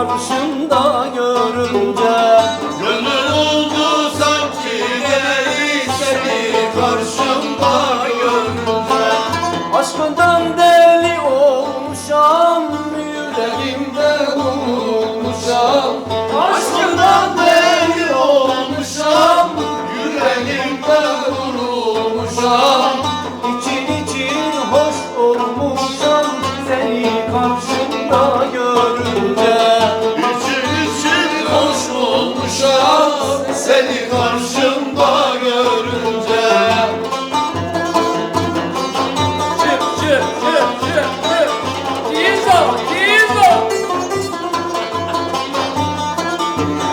karşımda görünce. Gönül oldu sanki deli seni karşımda görünce. Aşkından deli olmuşam, yüreğimde vurulmuşam. Aşkından deli olmuşam, yüreğimde vurulmuşam. İçin için hoş olmuşam, seni karşımda görünce. İçin hoş olmuşam, seni karşımda görünce. Çık çık çık çık çık. Gizo gizo.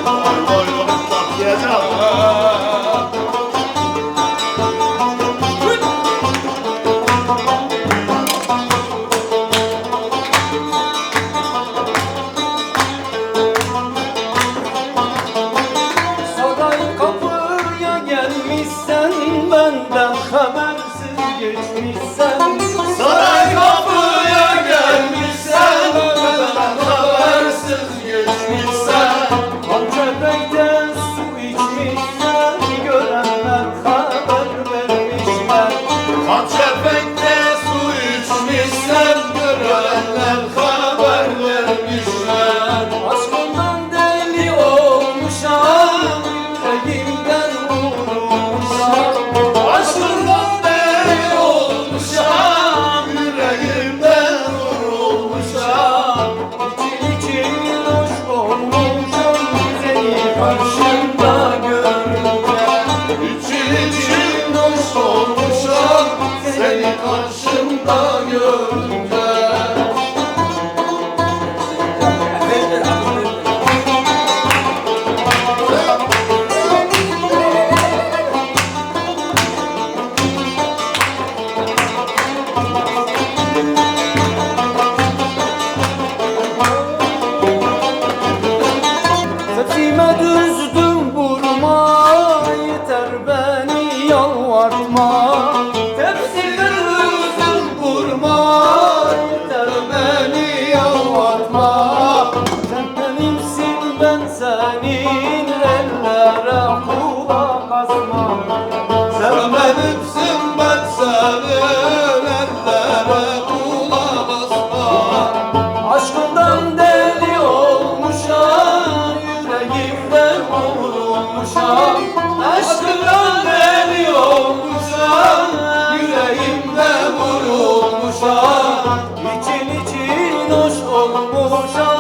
Vay patlayacağım. Saray kapıya gelmişsen, benden habersiz geçmişsen. Saray kapıya gelmişsen, benden habersiz geçmişsen. Hançerpek'ten su içmişsen, görenler haber vermişler. Hançerpek'te su içmişsen, görenler haber vermişler. Aşkından deli olmuşam, yüreğimden vurulmuşam. Aşkından deli olmuşam, yüreğimden vurulmuşam. İçin hoş olmuşam, seni karşımda görünce. İçin hoş olmuşam, seni karşımda görünce. Tepsime düzdüm vurma, yeter beni yalvartma. Tepsime düzdüm vurma, yeter beni yalvartma. Sen benimsin, ben senin, ellere kulak asma. Sen benimsin, ben senin, ellere kulak asma. Aşkından deli olmuşam, yüreğimden vurulmuşam. Aşkından deli olmuşam, yüreğimde vurulmuşam. İçin hoş olmuşam,